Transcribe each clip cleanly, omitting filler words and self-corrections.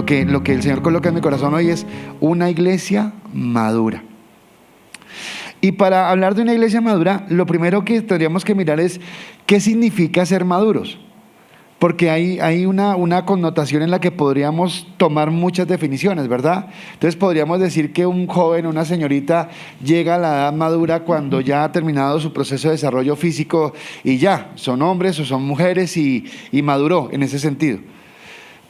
Lo que el Señor coloca en mi corazón hoy es una iglesia madura. Y para hablar de una iglesia madura, lo primero que tendríamos que mirar es qué significa ser maduros. Porque hay una connotación en la que podríamos tomar muchas definiciones, ¿verdad? Entonces podríamos decir que un joven, una señorita, llega a la edad madura cuando ya ha terminado su proceso de desarrollo físico y ya, son hombres o son mujeres y maduró en ese sentido.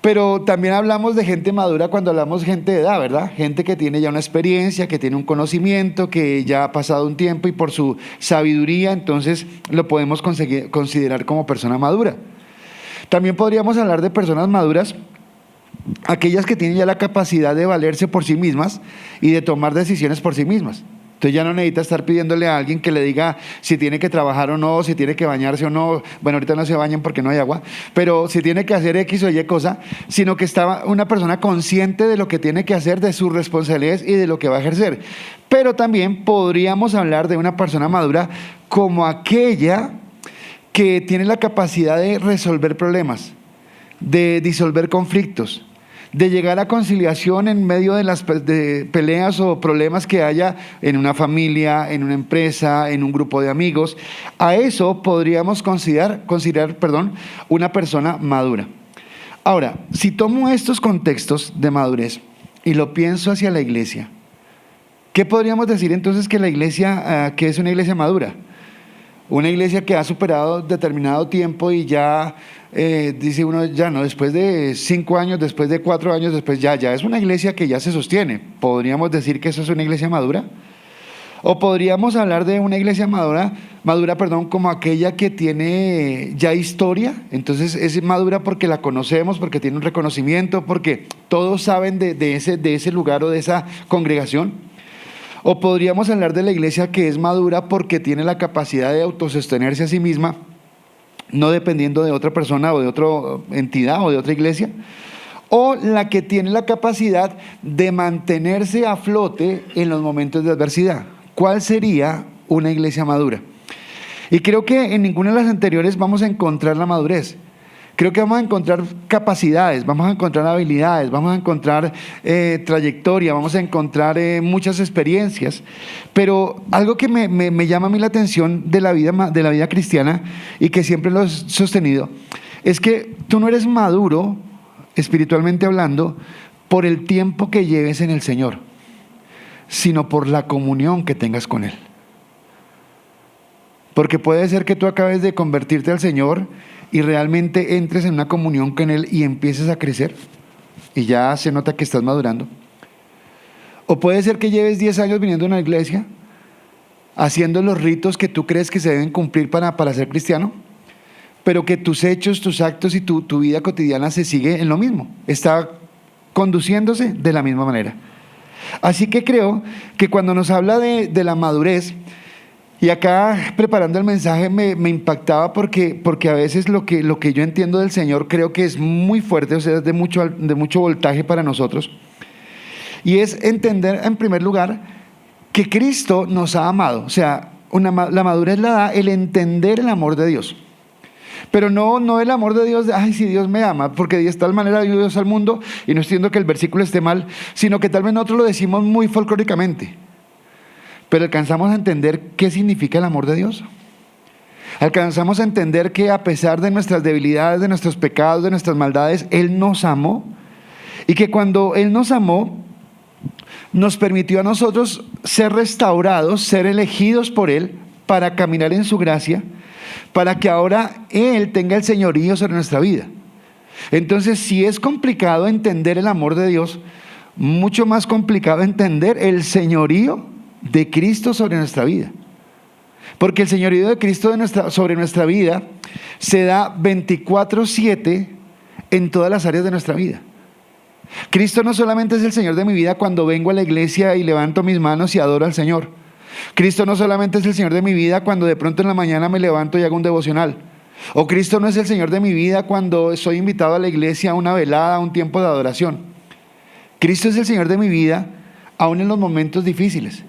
Pero también hablamos de gente madura cuando hablamos de gente de edad, ¿verdad? Gente que tiene ya una experiencia, que tiene un conocimiento, que ya ha pasado un tiempo y por su sabiduría, entonces lo podemos considerar como persona madura. También podríamos hablar de personas maduras, aquellas que tienen ya la capacidad de valerse por sí mismas y de tomar decisiones por sí mismas. Entonces ya no necesita estar pidiéndole a alguien que le diga si tiene que trabajar o no, si tiene que bañarse o no. Bueno, ahorita no se bañan porque no hay agua, pero si tiene que hacer X o Y cosa, sino que está una persona consciente de lo que tiene que hacer, de sus responsabilidades y de lo que va a ejercer. Pero también podríamos hablar de una persona madura como aquella que tiene la capacidad de resolver problemas, de disolver conflictos, de llegar a conciliación en medio de las peleas o problemas que haya en una familia, en una empresa, en un grupo de amigos. A eso podríamos considerar una persona madura. Ahora, si tomo estos contextos de madurez y lo pienso hacia la iglesia, ¿qué podríamos decir entonces que la iglesia, que es una iglesia madura? Una iglesia que ha superado determinado tiempo y ya, dice uno, ya no, después de 5 años, después de 4 años, después ya es una iglesia que ya se sostiene. ¿Podríamos decir que eso es una iglesia madura? O podríamos hablar de una iglesia madura, como aquella que tiene ya historia. Entonces es madura porque la conocemos, porque tiene un reconocimiento, porque todos saben de ese lugar o de esa congregación. O podríamos hablar de la iglesia que es madura porque tiene la capacidad de autosostenerse a sí misma, no dependiendo de otra persona o de otra entidad o de otra iglesia. O la que tiene la capacidad de mantenerse a flote en los momentos de adversidad. ¿Cuál sería una iglesia madura? Y creo que en ninguna de las anteriores vamos a encontrar la madurez. Creo que vamos a encontrar capacidades, vamos a encontrar habilidades, vamos a encontrar trayectoria, vamos a encontrar muchas experiencias. Pero algo que me llama a mí la atención de la vida cristiana y que siempre lo he sostenido, es que tú no eres maduro, espiritualmente hablando, por el tiempo que lleves en el Señor, sino por la comunión que tengas con Él. Porque puede ser que tú acabes de convertirte al Señor y realmente entres en una comunión con Él y empieces a crecer y ya se nota que estás madurando. O puede ser que lleves 10 años viniendo a una iglesia, haciendo los ritos que tú crees que se deben cumplir para ser cristiano, pero que tus hechos, tus actos y tu vida cotidiana se sigue en lo mismo, está conduciéndose de la misma manera. Así que creo que cuando nos habla de la madurez, y acá preparando el mensaje me impactaba porque a veces lo que yo entiendo del Señor creo que es muy fuerte, o sea, es de mucho voltaje para nosotros. Y es entender en primer lugar que Cristo nos ha amado. O sea, la madurez la da el entender el amor de Dios. Pero no el amor de Dios de, ay, si Dios me ama, porque de tal manera dio Dios al mundo, y no estoy diciendo que el versículo esté mal, sino que tal vez nosotros lo decimos muy folclóricamente. Pero alcanzamos a entender qué significa el amor de Dios. Alcanzamos a entender que a pesar de nuestras debilidades, de nuestros pecados, de nuestras maldades, Él nos amó. Y que cuando Él nos amó, nos permitió a nosotros ser restaurados, ser elegidos por Él para caminar en su gracia, para que ahora Él tenga el señorío sobre nuestra vida. Entonces, si es complicado entender el amor de Dios, mucho más complicado entender el señorío de Cristo sobre nuestra vida. Porque el señorío de Cristo sobre nuestra vida se da 24/7 en todas las áreas de nuestra vida. Cristo no solamente es el Señor de mi vida cuando vengo a la iglesia y levanto mis manos y adoro al Señor. Cristo no solamente es el Señor de mi vida cuando de pronto en la mañana me levanto y hago un devocional. O Cristo no es el Señor de mi vida cuando soy invitado a la iglesia a una velada, a un tiempo de adoración. Cristo es el Señor de mi vida aún en los momentos difíciles.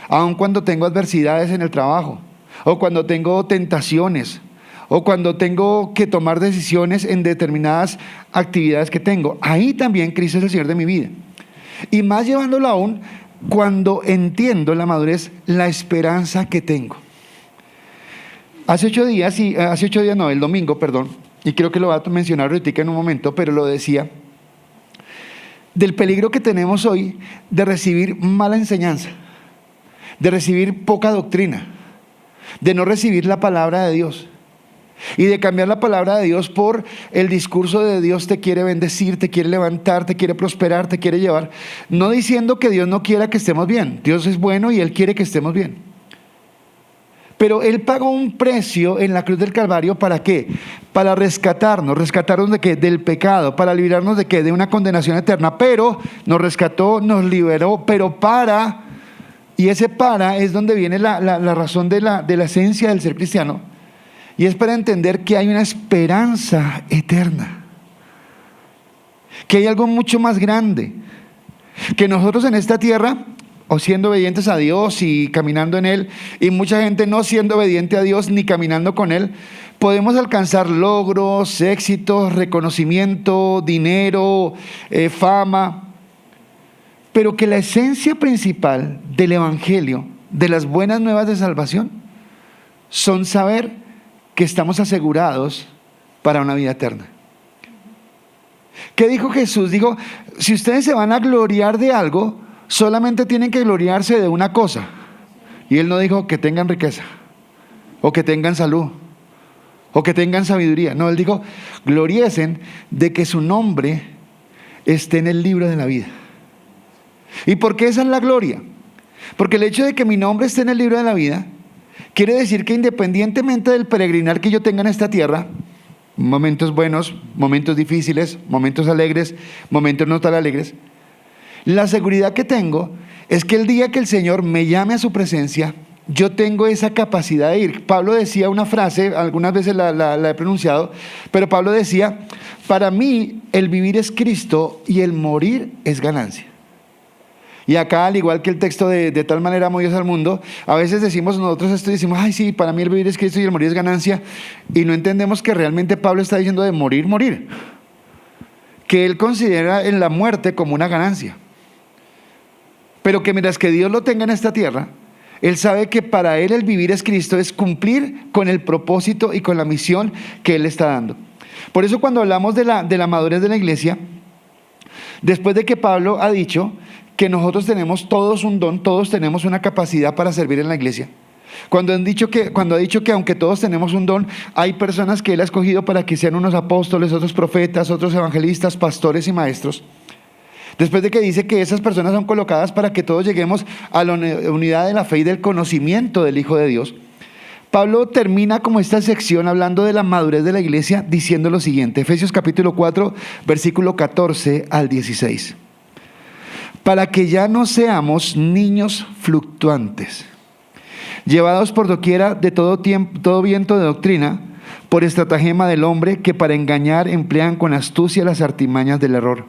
Aun cuando tengo adversidades en el trabajo, o cuando tengo tentaciones, o cuando tengo que tomar decisiones en determinadas actividades que tengo. Ahí también Cristo es el Señor de mi vida. Y más llevándolo aún, cuando entiendo la madurez, la esperanza que tengo. El domingo, y creo que lo va a mencionar ahorita en un momento, pero lo decía, del peligro que tenemos hoy de recibir mala enseñanza, de recibir poca doctrina, de no recibir la palabra de Dios y de cambiar la palabra de Dios por el discurso de Dios te quiere bendecir, te quiere levantar, te quiere prosperar, te quiere llevar. No diciendo que Dios no quiera que estemos bien, Dios es bueno y Él quiere que estemos bien. Pero Él pagó un precio en la cruz del Calvario, ¿para qué? Para rescatarnos ¿de qué? Del pecado, para librarnos ¿de qué? De una condenación eterna, pero nos rescató, nos liberó, pero y ese es donde viene la razón de la esencia del ser cristiano, y es para entender que hay una esperanza eterna, que hay algo mucho más grande, que nosotros en esta tierra, o siendo obedientes a Dios y caminando en Él, y mucha gente no siendo obediente a Dios ni caminando con Él, podemos alcanzar logros, éxitos, reconocimiento, dinero, fama, pero que la esencia principal del Evangelio, de las buenas nuevas de salvación, son saber que estamos asegurados para una vida eterna. ¿Qué dijo Jesús? Dijo, si ustedes se van a gloriar de algo, solamente tienen que gloriarse de una cosa. Y Él no dijo que tengan riqueza, o que tengan salud, o que tengan sabiduría. No, Él dijo, gloriesen de que su nombre esté en el libro de la vida. ¿Y por qué esa es la gloria? Porque el hecho de que mi nombre esté en el libro de la vida quiere decir que independientemente del peregrinar que yo tenga en esta tierra, momentos buenos, momentos difíciles, momentos alegres, momentos no tan alegres, la seguridad que tengo es que el día que el Señor me llame a su presencia, yo tengo esa capacidad de ir. Pablo decía una frase, algunas veces la he pronunciado, pero Pablo decía, para mí el vivir es Cristo y el morir es ganancia. Y acá, al igual que el texto de tal manera amó Dios al mundo, a veces decimos nosotros esto y decimos, ay sí, para mí el vivir es Cristo y el morir es ganancia, y no entendemos que realmente Pablo está diciendo de morir, que él considera en la muerte como una ganancia. Pero que mientras que Dios lo tenga en esta tierra, Él sabe que para Él el vivir es Cristo, es cumplir con el propósito y con la misión que Él está dando. Por eso cuando hablamos de la madurez de la iglesia, después de que Pablo ha dicho que nosotros tenemos todos un don, todos tenemos una capacidad para servir en la iglesia. Cuando ha dicho que aunque todos tenemos un don, hay personas que Él ha escogido para que sean unos apóstoles, otros profetas, otros evangelistas, pastores y maestros. Después de que dice que esas personas son colocadas para que todos lleguemos a la unidad de la fe y del conocimiento del Hijo de Dios, Pablo termina como esta sección hablando de la madurez de la iglesia diciendo lo siguiente, Efesios capítulo 4, versículo 14 al 16. Para que ya no seamos niños fluctuantes, llevados por doquiera de todo viento de doctrina, por estratagema del hombre que para engañar emplean con astucia las artimañas del error,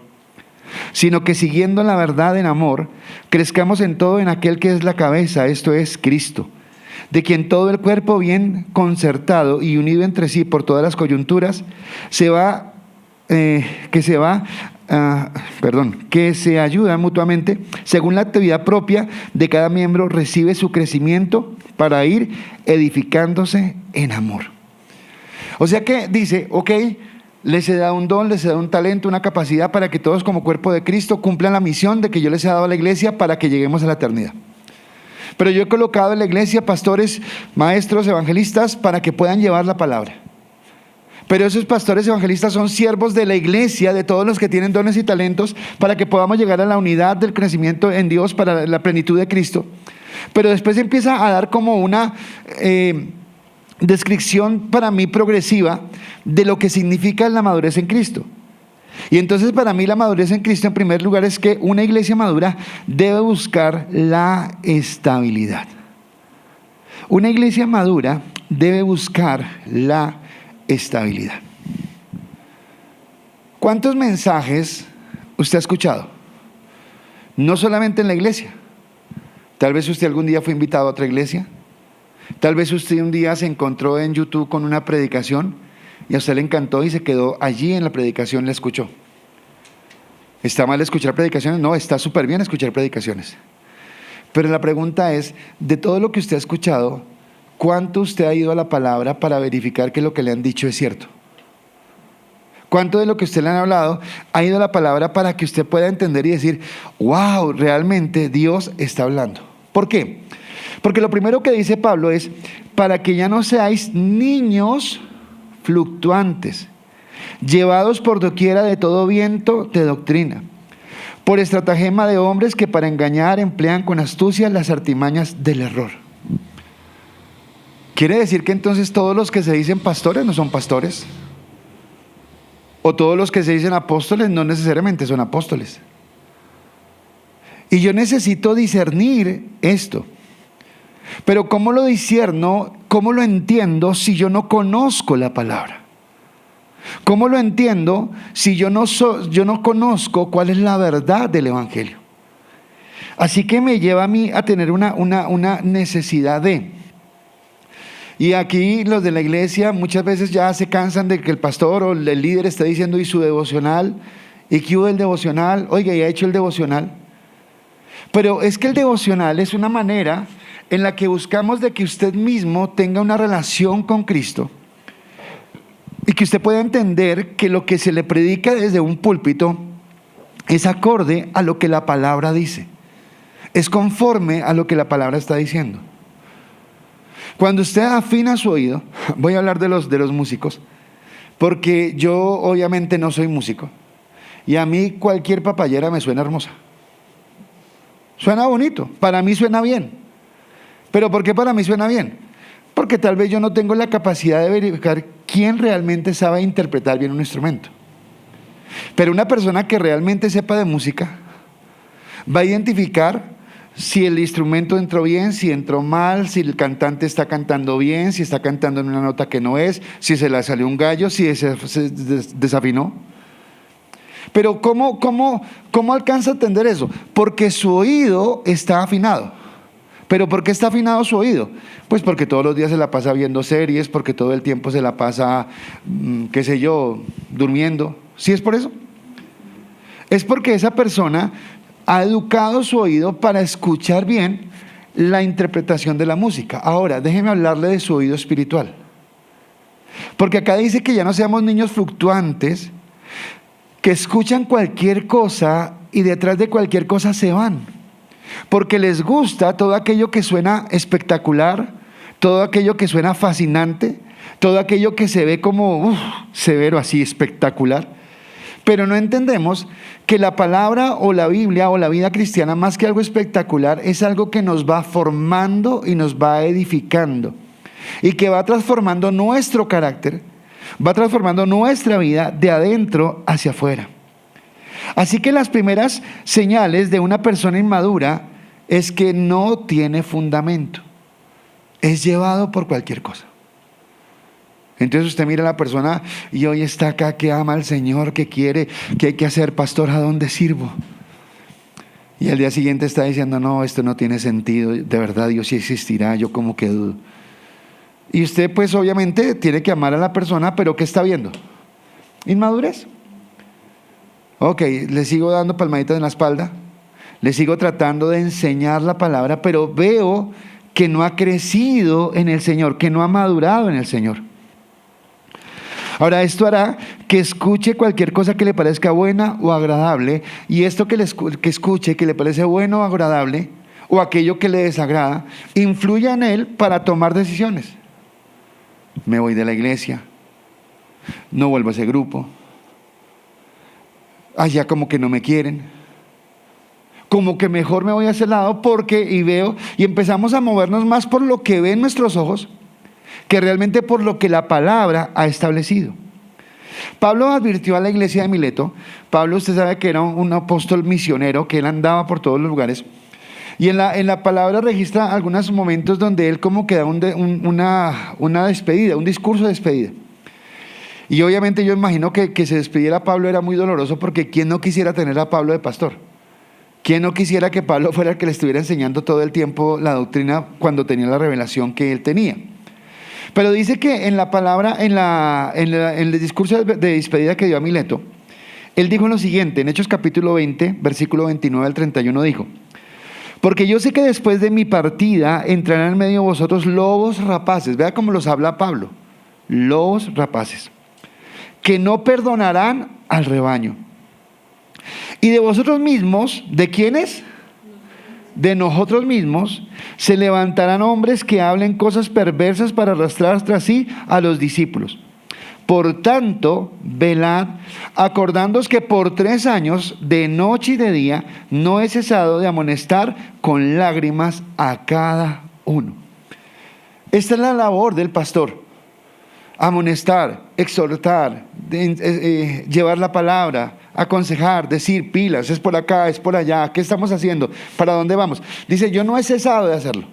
sino que siguiendo la verdad en amor, crezcamos en todo en aquel que es la cabeza, esto es Cristo, de quien todo el cuerpo bien concertado y unido entre sí por todas las coyunturas, que se ayuda mutuamente, según la actividad propia de cada miembro, recibe su crecimiento para ir edificándose en amor. O sea que dice, ok, les he dado un don, les he dado un talento, una capacidad para que todos como cuerpo de Cristo cumplan la misión de que yo les he dado a la iglesia para que lleguemos a la eternidad. Pero yo he colocado en la iglesia pastores, maestros, evangelistas para que puedan llevar la palabra. Pero esos pastores evangelistas son siervos de la iglesia, de todos los que tienen dones y talentos, para que podamos llegar a la unidad del crecimiento en Dios para la plenitud de Cristo. Pero después empieza a dar como una descripción para mí progresiva de lo que significa la madurez en Cristo. Y entonces para mí la madurez en Cristo en primer lugar es que una iglesia madura debe buscar la estabilidad. Una iglesia madura debe buscar la estabilidad. ¿Cuántos mensajes usted ha escuchado? No solamente en la iglesia. Tal vez usted algún día fue invitado a otra iglesia. Tal vez usted un día se encontró en YouTube con una predicación y a usted le encantó y se quedó allí en la predicación, la escuchó. ¿Está mal escuchar predicaciones? No, está súper bien escuchar predicaciones. Pero la pregunta es, de todo lo que usted ha escuchado, ¿cuánto usted ha ido a la palabra para verificar que lo que le han dicho es cierto? ¿Cuánto de lo que usted le han hablado ha ido a la palabra para que usted pueda entender y decir, wow, realmente Dios está hablando? ¿Por qué? Porque lo primero que dice Pablo es, para que ya no seáis niños fluctuantes, llevados por doquiera de todo viento de doctrina, por estratagema de hombres que para engañar emplean con astucia las artimañas del error. ¿Quiere decir que entonces todos los que se dicen pastores no son pastores? ¿O todos los que se dicen apóstoles no necesariamente son apóstoles? Y yo necesito discernir esto. Pero ¿cómo lo discierno? ¿Cómo lo entiendo si yo no conozco la palabra? ¿Cómo lo entiendo si yo no conozco cuál es la verdad del Evangelio? Así que me lleva a mí a tener una necesidad de... Y aquí los de la iglesia muchas veces ya se cansan de que el pastor o el líder esté diciendo y su devocional, y que hubo el devocional, oiga, ya he hecho el devocional. Pero es que el devocional es una manera en la que buscamos de que usted mismo tenga una relación con Cristo y que usted pueda entender que lo que se le predica desde un púlpito es acorde a lo que la palabra dice, es conforme a lo que la palabra está diciendo. Cuando usted afina su oído, voy a hablar de los músicos, porque yo obviamente no soy músico, y a mí cualquier papayera me suena hermosa. Suena bonito, para mí suena bien. ¿Pero por qué para mí suena bien? Porque tal vez yo no tengo la capacidad de verificar quién realmente sabe interpretar bien un instrumento. Pero una persona que realmente sepa de música va a identificar si el instrumento entró bien, si entró mal, si el cantante está cantando bien, si está cantando en una nota que no es, si se le salió un gallo, si se desafinó. Pero ¿cómo alcanza a entender eso? Porque su oído está afinado. ¿Pero por qué está afinado su oído? Pues porque todos los días se la pasa viendo series, porque todo el tiempo se la pasa, qué sé yo, durmiendo. ¿Sí es por eso? Es porque esa persona ha educado su oído para escuchar bien la interpretación de la música. Ahora, déjeme hablarle de su oído espiritual. Porque acá dice que ya no seamos niños fluctuantes, que escuchan cualquier cosa y detrás de cualquier cosa se van. Porque les gusta todo aquello que suena espectacular, todo aquello que suena fascinante, todo aquello que se ve como severo, así espectacular. Pero no entendemos que la palabra o la Biblia o la vida cristiana, más que algo espectacular, es algo que nos va formando y nos va edificando. Y que va transformando nuestro carácter, va transformando nuestra vida de adentro hacia afuera. Así que las primeras señales de una persona inmadura es que no tiene fundamento. Es llevado por cualquier cosa. Entonces usted mira a la persona y hoy está acá, que ama al Señor, que quiere, que hay que hacer, pastor, ¿a dónde sirvo? Y al día siguiente está diciendo, no, esto no tiene sentido, de verdad Dios sí existirá, yo como que dudo. Y usted pues obviamente tiene que amar a la persona, pero ¿qué está viendo? Inmadurez. Ok, le sigo dando palmaditas en la espalda, le sigo tratando de enseñar la palabra, pero veo que no ha crecido en el Señor, que no ha madurado en el Señor. Ahora, esto hará que escuche cualquier cosa que le parezca buena o agradable, y esto que escuche, que le parece bueno o agradable, o aquello que le desagrada, influya en él para tomar decisiones. Me voy de la iglesia, no vuelvo a ese grupo, allá como que no me quieren, como que mejor me voy a ese lado porque, y veo, y empezamos a movernos más por lo que ven nuestros ojos, que realmente por lo que la palabra ha establecido. Pablo advirtió a la iglesia de Mileto. Pablo, usted sabe que era un apóstol misionero, que él andaba por todos los lugares, y en la palabra registra algunos momentos donde él como que da una despedida, un discurso de despedida. Y obviamente yo imagino que se despidiera a Pablo era muy doloroso, porque ¿quién no quisiera tener a Pablo de pastor? ¿Quién no quisiera que Pablo fuera el que le estuviera enseñando todo el tiempo la doctrina cuando tenía la revelación que él tenía? Pero dice que en la palabra, en el discurso de despedida que dio a Mileto, él dijo lo siguiente, en Hechos capítulo 20, versículo 29 al 31 dijo: porque yo sé que después de mi partida entrarán en medio de vosotros lobos rapaces. Vea cómo los habla Pablo. Lobos rapaces, que no perdonarán al rebaño. Y de vosotros mismos, ¿de quiénes? De nosotros mismos, se levantarán hombres que hablen cosas perversas para arrastrar tras sí a los discípulos. Por tanto, velad, acordándoos que por 3 años, de noche y de día, no he cesado de amonestar con lágrimas a cada uno. Esta es la labor del pastor: amonestar, exhortar, llevar la palabra, aconsejar, decir pilas, es por acá, es por allá, ¿qué estamos haciendo? ¿Para dónde vamos? Dice, yo no he cesado de hacerlo.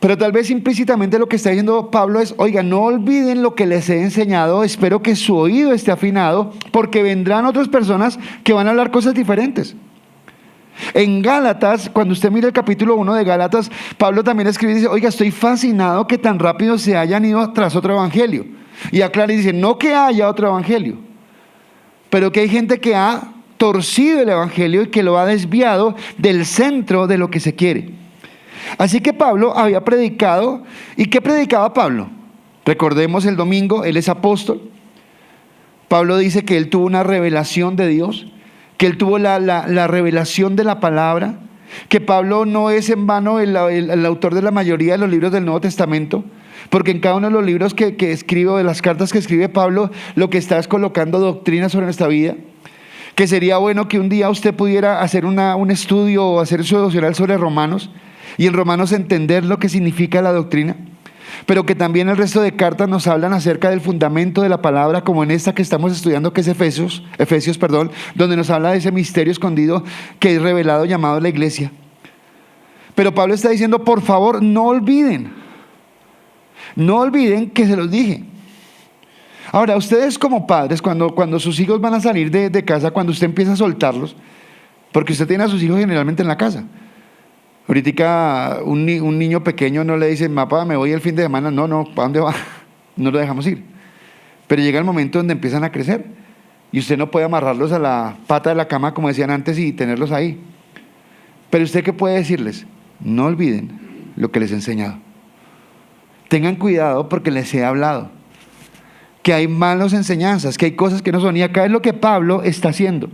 Pero tal vez implícitamente lo que está diciendo Pablo es, oiga, no olviden lo que les he enseñado, espero que su oído esté afinado, porque vendrán otras personas que van a hablar cosas diferentes. En Gálatas, cuando usted mira el capítulo 1 de Gálatas, Pablo también escribe y dice, oiga, estoy fascinado que tan rápido se hayan ido tras otro evangelio. Y aclara y dice, no que haya otro evangelio, pero que hay gente que ha torcido el evangelio y que lo ha desviado del centro de lo que se quiere. Así que Pablo había predicado. ¿Y qué predicaba Pablo? Recordemos el domingo, él es apóstol. Pablo dice que él tuvo una revelación de Dios, que él tuvo la revelación de la palabra, que Pablo no es en vano el autor de la mayoría de los libros del Nuevo Testamento, porque en cada uno de los libros que escribe, o de las cartas que escribe Pablo, lo que está es colocando doctrina sobre nuestra vida. Que sería bueno que un día usted pudiera hacer un estudio o hacer su devocional sobre Romanos, y en Romanos entender lo que significa la doctrina, pero que también el resto de cartas nos hablan acerca del fundamento de la palabra, como en esta que estamos estudiando, que es Efesios, donde nos habla de ese misterio escondido que es revelado, llamado la iglesia. Pero Pablo está diciendo, por favor, no olviden que se los dije. Ahora, ustedes como padres, cuando sus hijos van a salir de casa, cuando usted empieza a soltarlos, porque usted tiene a sus hijos generalmente en la casa. Ahorita un niño pequeño no le dice, papá, me voy el fin de semana. No, ¿para dónde va? No lo dejamos ir. Pero llega el momento donde empiezan a crecer y usted no puede amarrarlos a la pata de la cama, como decían antes, y tenerlos ahí. Pero usted, ¿qué puede decirles? No olviden lo que les he enseñado. Tengan cuidado porque les he hablado que hay malas enseñanzas, que hay cosas que no son. Y acá es lo que Pablo está haciendo.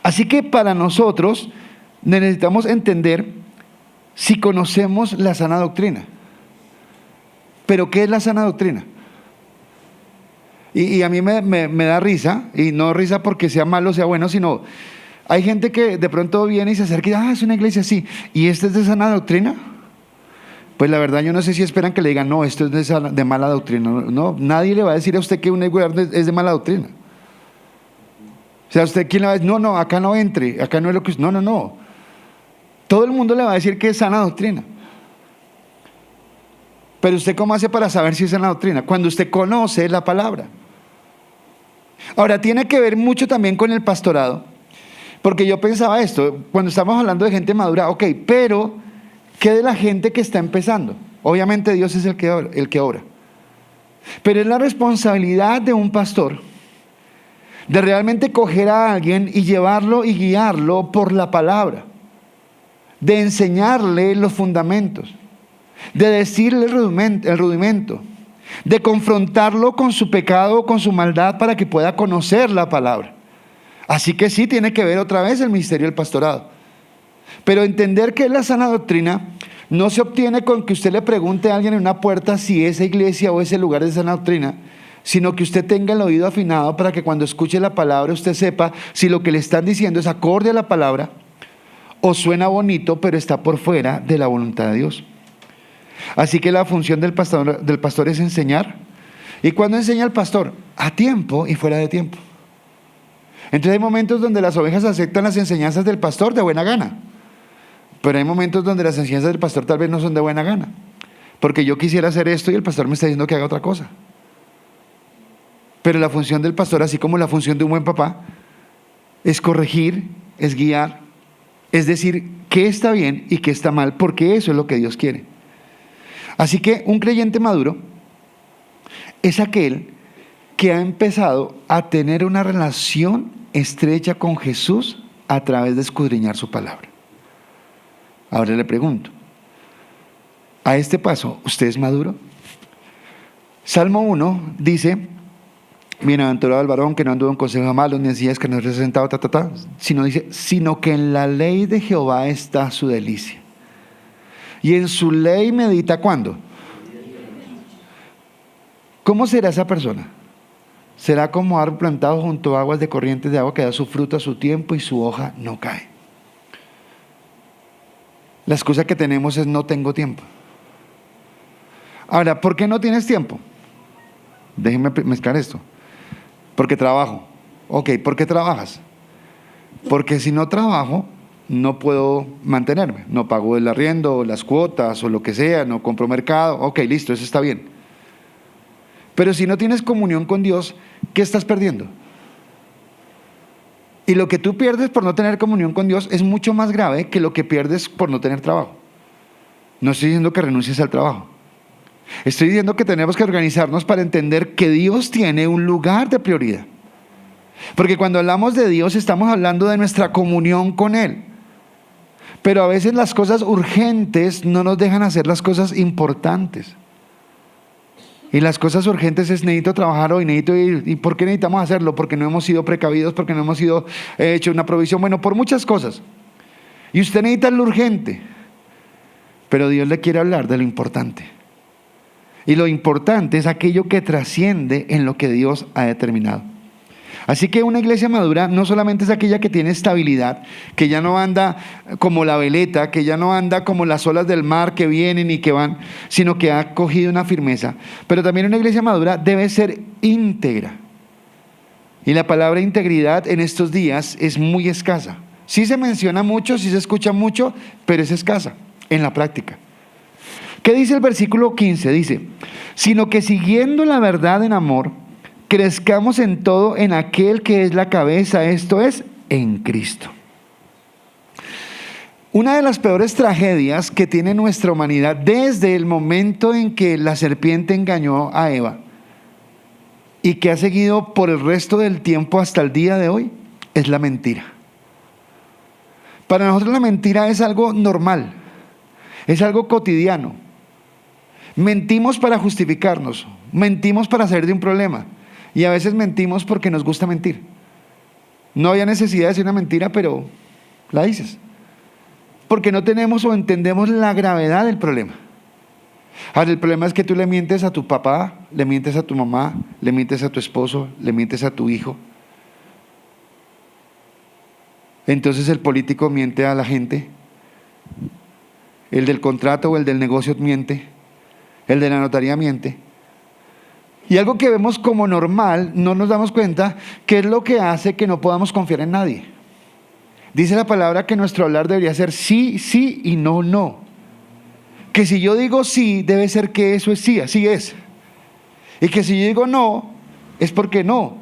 Así que para nosotros necesitamos entender si conocemos la sana doctrina. ¿Pero qué es la sana doctrina? Y a mí me da risa, y no risa porque sea malo o sea bueno, sino hay gente que de pronto viene y se acerca y dice, es una iglesia así, ¿y esta es de sana doctrina? Pues la verdad yo no sé si esperan que le digan, no, esto es de mala doctrina. No, nadie le va a decir a usted que un lugar es de mala doctrina. O sea, ¿usted quién le va a decir? No, acá no entre, acá no es lo que... No. Todo el mundo le va a decir que es sana doctrina. Pero ¿usted cómo hace para saber si es sana doctrina? Cuando usted conoce la palabra. Ahora, tiene que ver mucho también con el pastorado. Porque yo pensaba esto, cuando estamos hablando de gente madura, ok, pero ¿qué de la gente que está empezando? Obviamente Dios es el que obra. Pero es la responsabilidad de un pastor de realmente coger a alguien y llevarlo y guiarlo por la palabra, de enseñarle los fundamentos, de decirle el rudimento, de confrontarlo con su pecado, con su maldad, para que pueda conocer la palabra. Así que sí tiene que ver otra vez el ministerio del pastorado. Pero entender que es la sana doctrina no se obtiene con que usted le pregunte a alguien en una puerta si esa iglesia o ese lugar es de sana doctrina, sino que usted tenga el oído afinado para que cuando escuche la palabra usted sepa si lo que le están diciendo es acorde a la palabra o suena bonito pero está por fuera de la voluntad de Dios. Así que la función del pastor es enseñar. ¿Y cuándo enseña el pastor? A tiempo y fuera de tiempo. Entonces hay momentos donde las ovejas aceptan las enseñanzas del pastor de buena gana, pero hay momentos donde las enseñanzas del pastor tal vez no son de buena gana, porque yo quisiera hacer esto y el pastor me está diciendo que haga otra cosa. Pero la función del pastor, así como la función de un buen papá, es corregir, es guiar, es decir qué está bien y qué está mal, porque eso es lo que Dios quiere. Así que un creyente maduro es aquel que ha empezado a tener una relación estrecha con Jesús a través de escudriñar su palabra. Ahora le pregunto, a este paso, ¿usted es maduro? Salmo 1 dice: bienaventurado el varón que no anduvo en consejo de malos, ni en sillas que no es sentado, sino que en la ley de Jehová está su delicia. Y en su ley medita, ¿cuándo? ¿Cómo será esa persona? Será como árbol plantado junto a aguas de corrientes de agua que da su fruto a su tiempo y su hoja no cae. La excusa que tenemos es: no tengo tiempo. Ahora, ¿por qué no tienes tiempo? Déjenme mezclar esto. Porque trabajo. Ok, ¿por qué trabajas? Porque si no trabajo, no puedo mantenerme. No pago el arriendo, las cuotas o lo que sea, no compro mercado. Ok, listo, eso está bien. Pero si no tienes comunión con Dios, ¿qué estás perdiendo? Y lo que tú pierdes por no tener comunión con Dios es mucho más grave que lo que pierdes por no tener trabajo. No estoy diciendo que renuncies al trabajo. Estoy diciendo que tenemos que organizarnos para entender que Dios tiene un lugar de prioridad. Porque cuando hablamos de Dios estamos hablando de nuestra comunión con Él. Pero a veces las cosas urgentes no nos dejan hacer las cosas importantes. Y las cosas urgentes es: necesito trabajar hoy, necesito ir. ¿Y por qué necesitamos hacerlo? Porque no hemos sido precavidos, porque no hemos sido hecho una provisión. Bueno, por muchas cosas. Y usted necesita lo urgente. Pero Dios le quiere hablar de lo importante. Y lo importante es aquello que trasciende en lo que Dios ha determinado. Así que una iglesia madura no solamente es aquella que tiene estabilidad, que ya no anda como la veleta, que ya no anda como las olas del mar que vienen y que van, sino que ha cogido una firmeza. Pero también una iglesia madura debe ser íntegra. Y la palabra integridad en estos días es muy escasa. Sí se menciona mucho, sí se escucha mucho, pero es escasa en la práctica. ¿Qué dice el versículo 15? Dice: sino que siguiendo la verdad en amor, crezcamos en todo en aquel que es la cabeza, esto es, en Cristo. Una de las peores tragedias que tiene nuestra humanidad desde el momento en que la serpiente engañó a Eva y que ha seguido por el resto del tiempo hasta el día de hoy es la mentira. Para nosotros la mentira es algo normal, es algo cotidiano. Mentimos para justificarnos, mentimos para salir de un problema. Y a veces mentimos porque nos gusta mentir. No había necesidad de decir una mentira, pero la dices. Porque no tenemos o entendemos la gravedad del problema. Ahora, el problema es que tú le mientes a tu papá, le mientes a tu mamá, le mientes a tu esposo, le mientes a tu hijo. Entonces el político miente a la gente. El del contrato o el del negocio miente. El de la notaría miente. Y algo que vemos como normal, no nos damos cuenta que es lo que hace que no podamos confiar en nadie. Dice la palabra que nuestro hablar debería ser sí, sí y no, no. Que si yo digo sí, debe ser que eso es sí, así es. Y que si yo digo no, es porque no.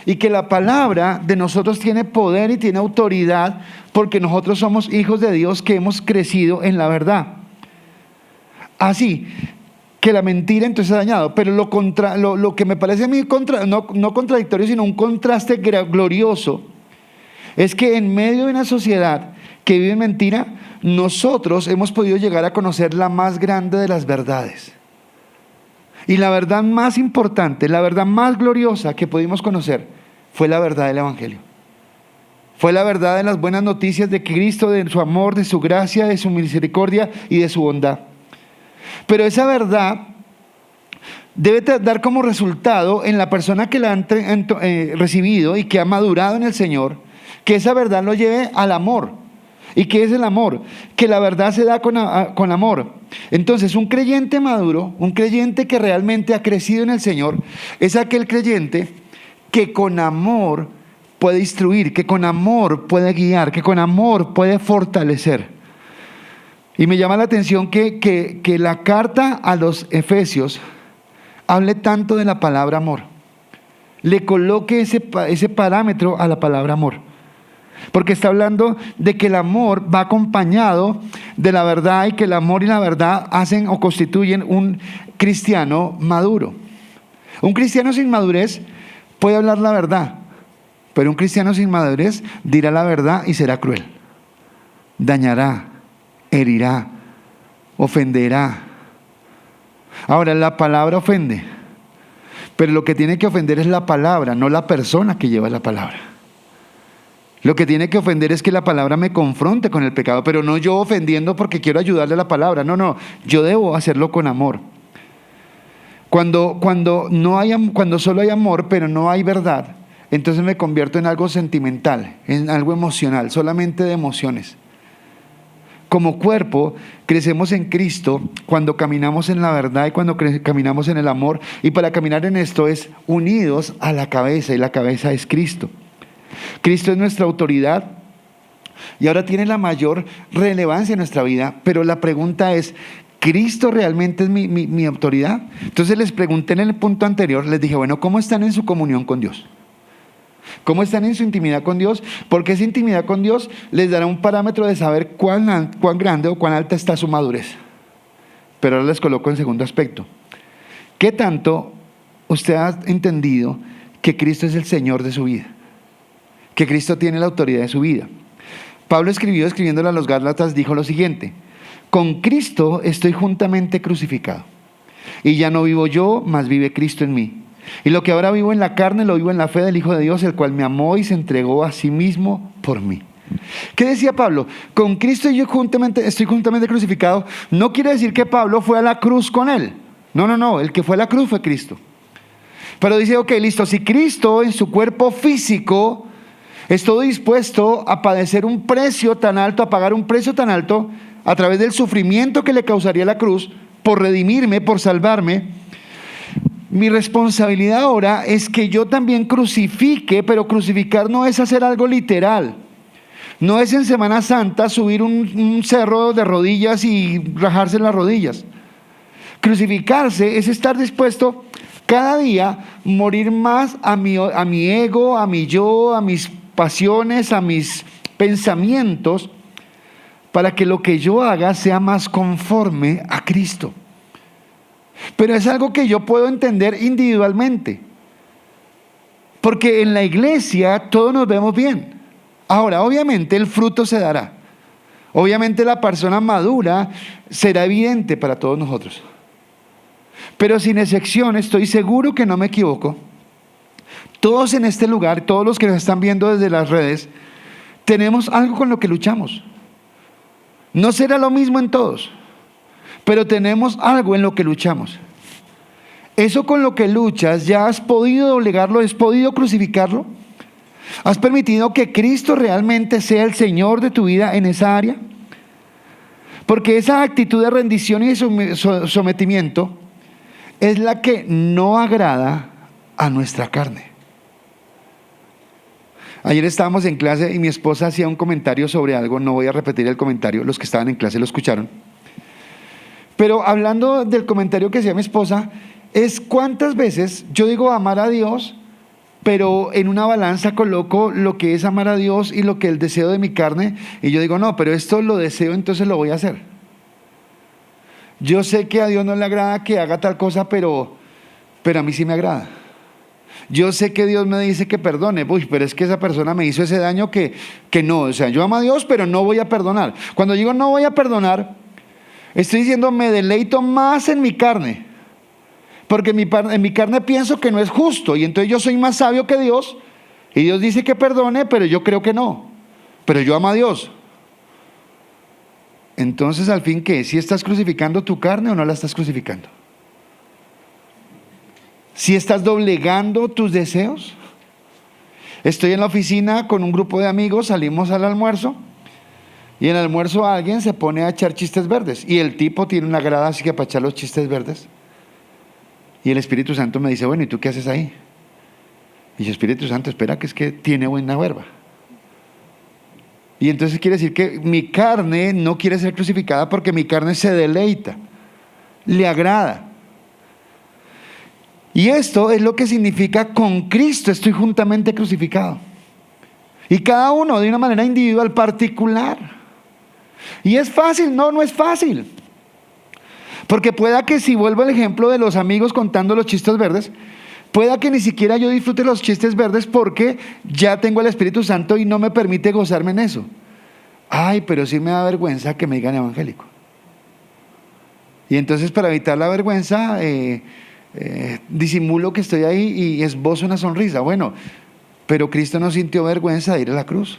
Y que la palabra de nosotros tiene poder y tiene autoridad porque nosotros somos hijos de Dios que hemos crecido en la verdad. Así que la mentira entonces ha dañado, pero lo que me parece a mí no contradictorio, sino un contraste glorioso, es que en medio de una sociedad que vive en mentira, nosotros hemos podido llegar a conocer la más grande de las verdades. Y la verdad más importante, la verdad más gloriosa que pudimos conocer fue la verdad del Evangelio. Fue la verdad de las buenas noticias de Cristo, de su amor, de su gracia, de su misericordia y de su bondad. Pero esa verdad debe dar como resultado en la persona que la han recibido y que ha madurado en el Señor, que esa verdad lo lleve al amor. ¿Y qué es el amor? Que la verdad se da con amor. Entonces, un creyente maduro, un creyente que realmente ha crecido en el Señor, es aquel creyente que con amor puede instruir, que con amor puede guiar, que con amor puede fortalecer. Y me llama la atención que la carta a los Efesios hable tanto de la palabra amor. Le coloque ese parámetro a la palabra amor. Porque está hablando de que el amor va acompañado de la verdad y que el amor y la verdad hacen o constituyen un cristiano maduro. Un cristiano sin madurez puede hablar la verdad, pero un cristiano sin madurez dirá la verdad y será cruel. Dañará, herirá, ofenderá. Ahora, la palabra ofende, pero lo que tiene que ofender es la palabra, no la persona que lleva la palabra. Lo que tiene que ofender es que la palabra me confronte con el pecado, pero no yo ofendiendo porque quiero ayudarle a la palabra. No, yo debo hacerlo con amor. Cuando solo hay amor, pero no hay verdad, entonces me convierto en algo sentimental, en algo emocional, solamente de emociones. Como cuerpo, crecemos en Cristo cuando caminamos en la verdad y cuando caminamos en el amor. Y para caminar en esto es unidos a la cabeza, y la cabeza es Cristo. Cristo es nuestra autoridad y ahora tiene la mayor relevancia en nuestra vida, pero la pregunta es, ¿Cristo realmente es mi autoridad? Entonces les pregunté en el punto anterior, les dije, bueno, ¿cómo están en su comunión con Dios? ¿Cómo están en su intimidad con Dios? Porque esa intimidad con Dios les dará un parámetro de saber cuán grande o cuán alta está su madurez. Pero ahora les coloco en segundo aspecto. ¿Qué tanto usted ha entendido que Cristo es el Señor de su vida? Que Cristo tiene la autoridad de su vida. Pablo escribiéndole a los Gálatas, dijo lo siguiente: con Cristo estoy juntamente crucificado, y ya no vivo yo, mas vive Cristo en mí. Y lo que ahora vivo en la carne, lo vivo en la fe del Hijo de Dios, el cual me amó y se entregó a sí mismo por mí. ¿Qué decía Pablo? Con Cristo yo estoy juntamente crucificado. No quiere decir que Pablo fue a la cruz con él. No, el que fue a la cruz fue Cristo. Pero dice, ok, listo, si Cristo en su cuerpo físico estuvo dispuesto a padecer un precio tan alto, a pagar un precio tan alto, a través del sufrimiento que le causaría la cruz, por redimirme, por salvarme, mi responsabilidad ahora es que yo también crucifique, pero crucificar no es hacer algo literal. No es en Semana Santa subir un cerro de rodillas y rajarse las rodillas. Crucificarse es estar dispuesto cada día morir más a mi ego, a mi yo, a mis pasiones, a mis pensamientos, para que lo que yo haga sea más conforme a Cristo. Pero es algo que yo puedo entender individualmente, porque en la iglesia todos nos vemos bien. Ahora, obviamente el fruto se dará. Obviamente la persona madura será evidente para todos nosotros. Pero sin excepción, estoy seguro que no me equivoco, todos en este lugar, todos los que nos están viendo desde las redes, tenemos algo con lo que luchamos. No será lo mismo en todos, pero tenemos algo en lo que luchamos. Eso con lo que luchas, ¿ya has podido doblegarlo? ¿Has podido crucificarlo? ¿Has permitido que Cristo realmente sea el Señor de tu vida en esa área? Porque esa actitud de rendición y de sometimiento es la que no agrada a nuestra carne. Ayer estábamos en clase y mi esposa hacía un comentario sobre algo, no voy a repetir el comentario, los que estaban en clase lo escucharon. Pero hablando del comentario que hacía mi esposa, es cuántas veces yo digo amar a Dios, pero en una balanza coloco lo que es amar a Dios y lo que es el deseo de mi carne, y yo digo, no, pero esto lo deseo, entonces lo voy a hacer. Yo sé que a Dios no le agrada que haga tal cosa, pero a mí sí me agrada. Yo sé que Dios me dice que perdone, pero es que esa persona me hizo ese daño que no, o sea, yo amo a Dios, pero no voy a perdonar. Cuando digo no voy a perdonar, estoy diciendo me deleito más en mi carne, porque en mi carne pienso que no es justo, y entonces yo soy más sabio que Dios, y Dios dice que perdone, pero yo creo que no, pero yo amo a Dios. Entonces, al fin, ¿qué? ¿Si estás crucificando tu carne o no la estás crucificando? ¿Si estás doblegando tus deseos? Estoy en la oficina con un grupo de amigos, salimos al almuerzo, y en el almuerzo alguien se pone a echar chistes verdes, y el tipo tiene una grada así que para echar los chistes verdes, y el Espíritu Santo me dice, bueno, ¿y tú qué haces ahí? Y yo, Espíritu Santo, espera, que es que tiene buena verba. Y entonces quiere decir que mi carne no quiere ser crucificada porque mi carne se deleita, le agrada. Y esto es lo que significa con Cristo estoy juntamente crucificado. Y cada uno de una manera individual, particular. Y es fácil, no es fácil. Porque pueda que si vuelvo al ejemplo de los amigos contando los chistes verdes, pueda que ni siquiera yo disfrute los chistes verdes porque ya tengo el Espíritu Santo y no me permite gozarme en eso. Ay, pero sí me da vergüenza que me digan evangélico. Y entonces para evitar la vergüenza, disimulo que estoy ahí y esbozo una sonrisa. Bueno, pero Cristo no sintió vergüenza de ir a la cruz.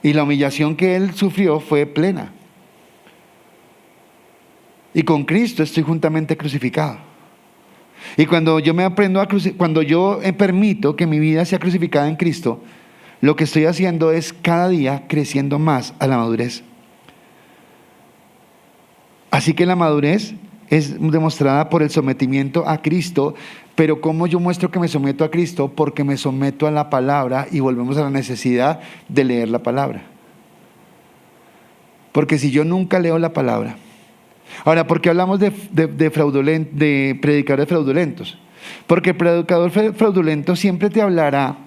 Y la humillación que Él sufrió fue plena. Y con Cristo estoy juntamente crucificado. Y cuando yo me aprendo cuando yo permito que mi vida sea crucificada en Cristo, lo que estoy haciendo es cada día creciendo más a la madurez. Así que la madurez es demostrada por el sometimiento a Cristo, pero ¿cómo yo muestro que me someto a Cristo? Porque me someto a la palabra y volvemos a la necesidad de leer la palabra. Porque si yo nunca leo la palabra. Ahora, ¿por qué hablamos de predicadores fraudulentos? Porque el predicador fraudulento siempre te hablará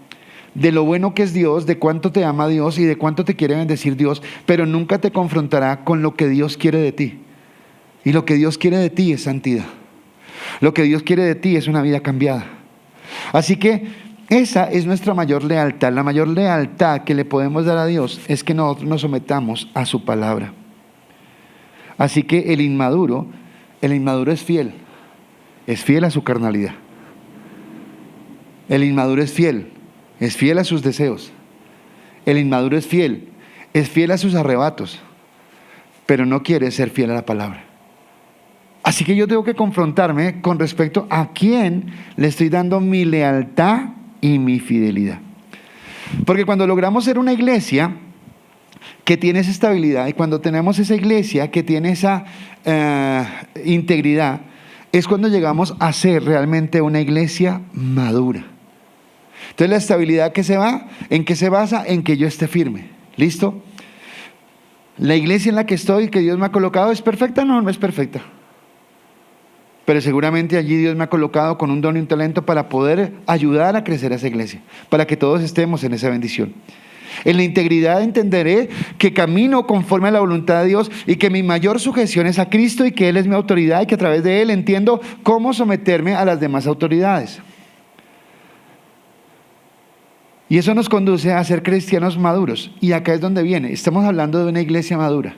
de lo bueno que es Dios, de cuánto te ama Dios y de cuánto te quiere bendecir Dios, pero nunca te confrontará con lo que Dios quiere de ti. Y lo que Dios quiere de ti es santidad. Lo que Dios quiere de ti es una vida cambiada. Así que esa es nuestra mayor lealtad. La mayor lealtad que le podemos dar a Dios es que nosotros nos sometamos a su palabra. Así que el inmaduro es fiel a su carnalidad. El inmaduro es fiel a sus deseos. El inmaduro es fiel a sus arrebatos, pero no quiere ser fiel a la palabra. Así que yo tengo que confrontarme con respecto a quién le estoy dando mi lealtad y mi fidelidad. Porque cuando logramos ser una iglesia que tiene esa estabilidad y cuando tenemos esa iglesia que tiene esa integridad, es cuando llegamos a ser realmente una iglesia madura. Entonces la estabilidad ¿en qué se basa? En que yo esté firme. ¿Listo? La iglesia en la que estoy, que Dios me ha colocado, ¿es perfecta? No es perfecta. Pero seguramente allí Dios me ha colocado con un don y un talento para poder ayudar a crecer a esa iglesia, para que todos estemos en esa bendición. En la integridad entenderé que camino conforme a la voluntad de Dios y que mi mayor sujeción es a Cristo y que Él es mi autoridad y que a través de Él entiendo cómo someterme a las demás autoridades. Y eso nos conduce a ser cristianos maduros. Y acá es donde viene. Estamos hablando de una iglesia madura.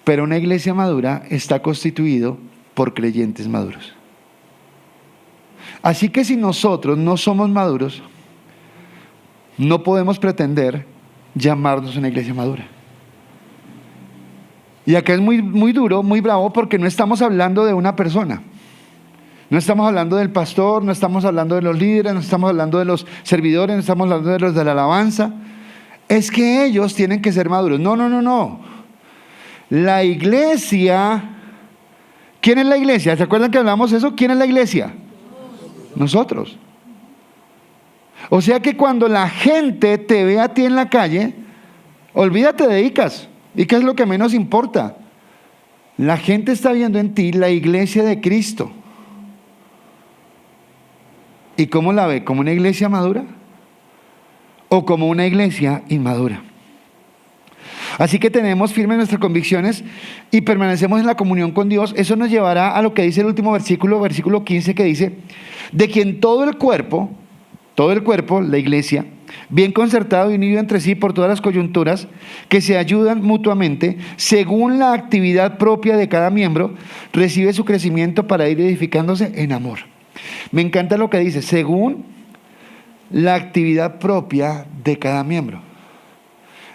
Pero una iglesia madura está constituido por creyentes maduros. Así que si nosotros no somos maduros, no podemos pretender llamarnos una iglesia madura. Y acá es muy duro, muy bravo, porque no estamos hablando de una persona. No estamos hablando del pastor, no estamos hablando de los líderes, no estamos hablando de los servidores, no estamos hablando de los de la alabanza. Es que ellos tienen que ser maduros. No. La iglesia, ¿quién es la iglesia? ¿Se acuerdan que hablamos de eso? ¿Quién es la iglesia? Nosotros. O sea que cuando la gente te ve a ti en la calle, olvídate de ICAS. ICAS es lo que menos importa. La gente está viendo en ti la iglesia de Cristo. ¿Y cómo la ve? ¿Como una iglesia madura? ¿O como una iglesia inmadura? Así que tenemos firmes nuestras convicciones y permanecemos en la comunión con Dios. Eso nos llevará a lo que dice el último versículo 15, que dice: de quien todo el cuerpo, la iglesia, bien concertado y unido entre sí por todas las coyunturas, que se ayudan mutuamente, según la actividad propia de cada miembro, recibe su crecimiento para ir edificándose en amor. Me encanta lo que dice, según la actividad propia de cada miembro.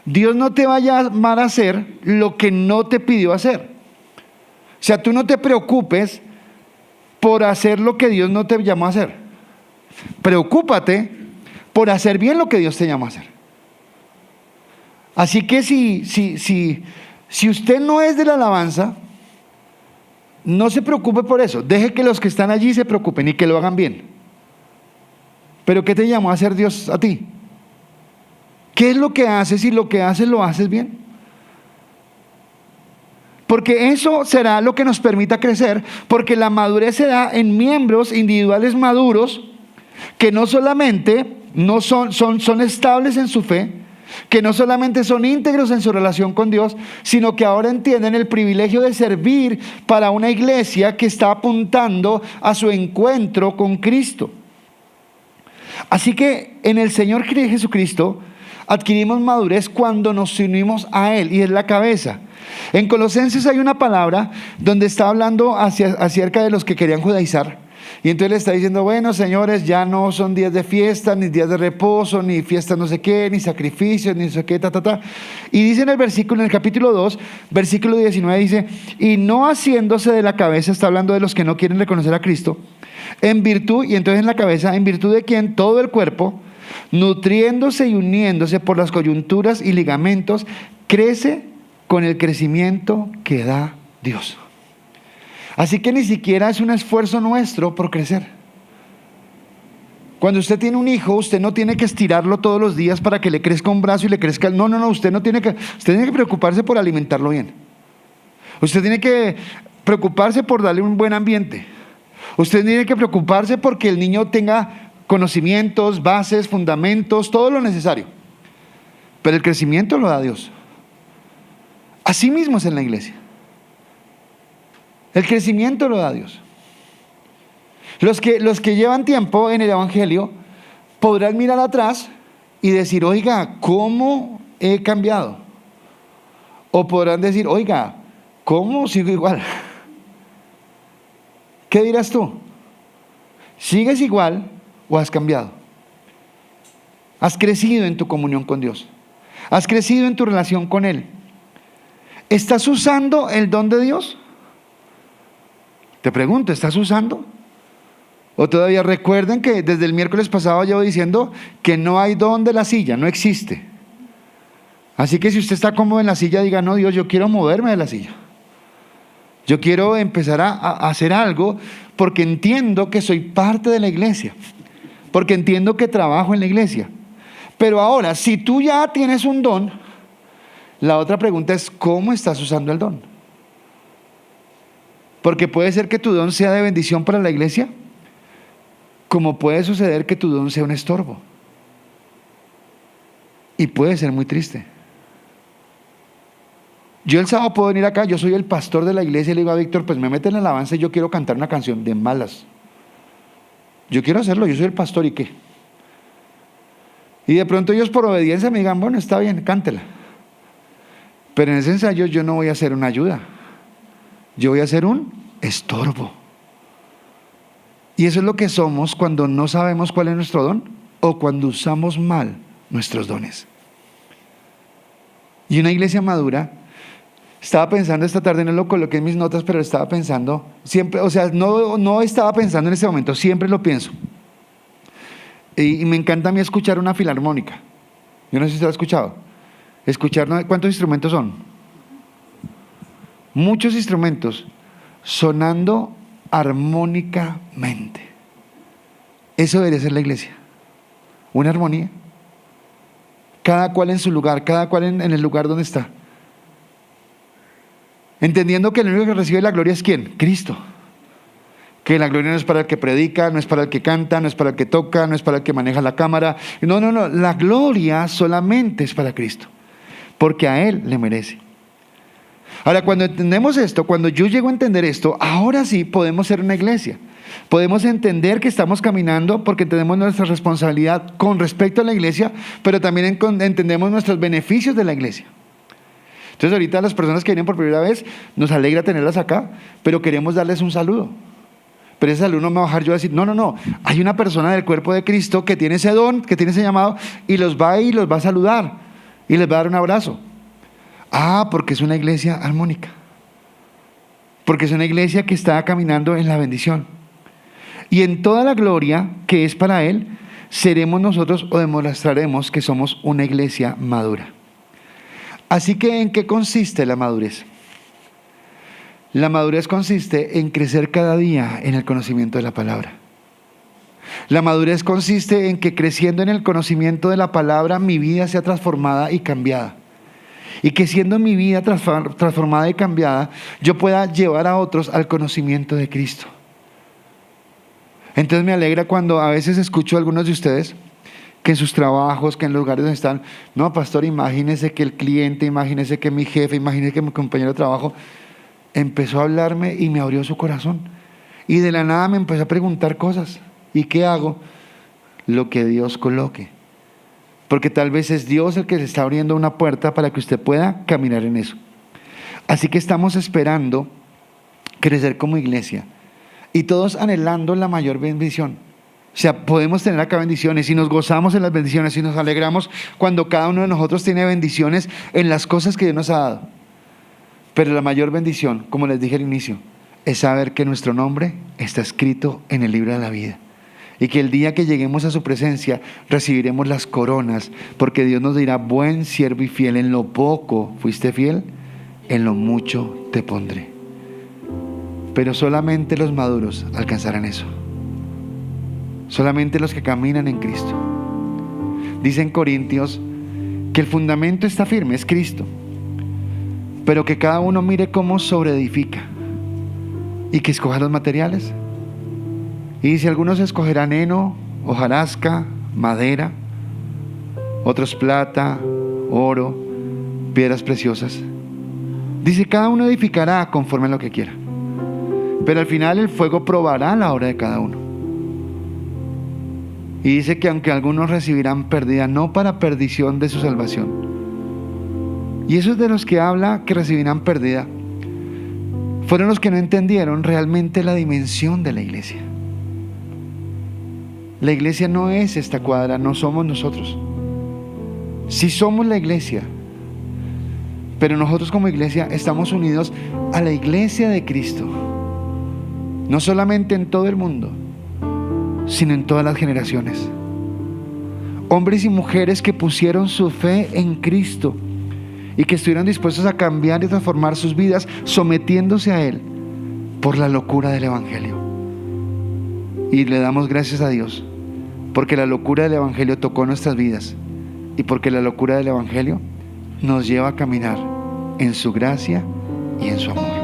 Dios no te va a llamar a hacer lo que no te pidió hacer. O sea, tú no te preocupes por hacer lo que Dios no te llamó a hacer. Preocúpate por hacer bien lo que Dios te llamó a hacer. Así que si usted no es de la alabanza, no se preocupe por eso. Deje que los que están allí se preocupen y que lo hagan bien. Pero ¿qué te llamó a hacer Dios a ti? ¿Qué es lo que haces y lo que haces lo haces bien? Porque eso será lo que nos permita crecer, porque la madurez se da en miembros individuales maduros que no solamente no son estables en su fe, que no solamente son íntegros en su relación con Dios, sino que ahora entienden el privilegio de servir para una iglesia que está apuntando a su encuentro con Cristo. Así que en el Señor Jesucristo adquirimos madurez cuando nos unimos a Él, y es la cabeza. En Colosenses hay una palabra donde está hablando acerca de los que querían judaizar. Y entonces le está diciendo, bueno, señores, ya no son días de fiesta, ni días de reposo, ni fiestas no sé qué, ni sacrificios, ni no sé qué, Y dice en el capítulo 2, versículo 19, dice, y no haciéndose de la cabeza, está hablando de los que no quieren reconocer a Cristo, en virtud, y entonces en la cabeza, en virtud de quien todo el cuerpo, nutriéndose y uniéndose por las coyunturas y ligamentos, crece con el crecimiento que da Dios. Así que ni siquiera es un esfuerzo nuestro por crecer. Cuando usted tiene un hijo, usted no tiene que estirarlo todos los días para que le crezca un brazo y le crezca el... No, usted tiene que preocuparse por alimentarlo bien. Usted tiene que preocuparse por darle un buen ambiente. Usted tiene que preocuparse porque el niño tenga conocimientos, bases, fundamentos, todo lo necesario. Pero el crecimiento lo da Dios. Así mismo es en la iglesia. El crecimiento lo da Dios. Los que llevan tiempo en el Evangelio podrán mirar atrás y decir, oiga, ¿cómo he cambiado? O podrán decir, oiga, ¿cómo sigo igual? ¿Qué dirás tú? ¿Sigues igual o has cambiado? ¿Has crecido en tu comunión con Dios? ¿Has crecido en tu relación con Él? ¿Estás usando el don de Dios? Te pregunto, ¿estás usando? O todavía recuerden que desde el miércoles pasado llevo diciendo que no hay don de la silla, no existe. Así que si usted está cómodo en la silla, diga, no, Dios, yo quiero moverme de la silla. Yo quiero empezar a hacer algo porque entiendo que soy parte de la iglesia, porque entiendo que trabajo en la iglesia. Pero ahora, si tú ya tienes un don, la otra pregunta es, ¿cómo estás usando el don? Porque puede ser que tu don sea de bendición para la iglesia, como puede suceder que tu don sea un estorbo. Y puede ser muy triste. Yo el sábado puedo venir acá, yo soy el pastor de la iglesia y le digo a Víctor, pues me meten en el alabanza y yo quiero cantar una canción de malas. Yo quiero hacerlo, yo soy el pastor, ¿y qué? Y de pronto ellos por obediencia me digan, bueno, está bien, cántela. Pero en ese ensayo yo no voy a hacer una ayuda. Yo voy a ser un estorbo. Y eso es lo que somos cuando no sabemos cuál es nuestro don o cuando usamos mal nuestros dones. Y una iglesia madura, estaba pensando esta tarde, no lo coloqué en mis notas, pero estaba pensando, siempre, o sea, no estaba pensando en ese momento, siempre lo pienso. Y me encanta a mí escuchar una filarmónica. Yo no sé si usted lo ha escuchado. ¿Cuántos instrumentos son? Muchos instrumentos sonando armónicamente. Eso debería ser la iglesia. Una armonía. Cada cual en su lugar, cada cual en el lugar donde está. Entendiendo que el único que recibe la gloria es ¿quién? Cristo. Que la gloria no es para el que predica, no es para el que canta, no es para el que toca, no es para el que maneja la cámara. No. La gloria solamente es para Cristo. Porque a Él le merece. Ahora, cuando entendemos esto, cuando yo llego a entender esto, ahora sí podemos ser una iglesia. Podemos entender que estamos caminando porque tenemos nuestra responsabilidad con respecto a la iglesia, pero también entendemos nuestros beneficios de la iglesia. Entonces ahorita las personas que vienen por primera vez, nos alegra tenerlas acá, pero queremos darles un saludo. Pero ese saludo no me va a bajar yo a decir, no, hay una persona del cuerpo de Cristo que tiene ese don, que tiene ese llamado, y los va a saludar, y les va a dar un abrazo. Porque es una iglesia armónica. Porque es una iglesia que está caminando en la bendición. Y en toda la gloria que es para Él, seremos nosotros o demostraremos que somos una iglesia madura. Así que, ¿en qué consiste la madurez? La madurez consiste en crecer cada día en el conocimiento de la palabra. La madurez consiste en que creciendo en el conocimiento de la palabra, mi vida sea transformada y cambiada. Y que siendo mi vida transformada y cambiada, yo pueda llevar a otros al conocimiento de Cristo. Entonces me alegra cuando a veces escucho a algunos de ustedes que en sus trabajos, que en los lugares donde están. No, pastor, imagínese que el cliente, imagínese que mi jefe, imagínese que mi compañero de trabajo empezó a hablarme y me abrió su corazón. Y de la nada me empezó a preguntar cosas. ¿Y qué hago? Lo que Dios coloque. Porque tal vez es Dios el que le está abriendo una puerta para que usted pueda caminar en eso. Así que estamos esperando crecer como iglesia. Y todos anhelando la mayor bendición. O sea, podemos tener acá bendiciones y nos gozamos en las bendiciones y nos alegramos cuando cada uno de nosotros tiene bendiciones en las cosas que Dios nos ha dado. Pero la mayor bendición, como les dije al inicio, es saber que nuestro nombre está escrito en el libro de la vida. Y que el día que lleguemos a su presencia recibiremos las coronas, porque Dios nos dirá: buen siervo y fiel, en lo poco fuiste fiel, en lo mucho te pondré. Pero solamente los maduros alcanzarán eso. Solamente los que caminan en Cristo. Dice en Corintios que el fundamento está firme, es Cristo, pero que cada uno mire cómo sobreedifica y que escoja los materiales. Y dice: algunos escogerán heno, hojarasca, madera, otros plata, oro, piedras preciosas. Dice: cada uno edificará conforme a lo que quiera, pero al final el fuego probará la obra de cada uno. Y dice que aunque algunos recibirán pérdida, no para perdición de su salvación. Y esos de los que habla que recibirán pérdida fueron los que no entendieron realmente la dimensión de la iglesia. La iglesia no es esta cuadra, no somos nosotros. Sí somos la iglesia, pero nosotros como iglesia estamos unidos a la iglesia de Cristo. No solamente en todo el mundo, sino en todas las generaciones. Hombres y mujeres que pusieron su fe en Cristo y que estuvieron dispuestos a cambiar y transformar sus vidas sometiéndose a Él por la locura del Evangelio. Y le damos gracias a Dios porque la locura del Evangelio tocó nuestras vidas y porque la locura del Evangelio nos lleva a caminar en su gracia y en su amor.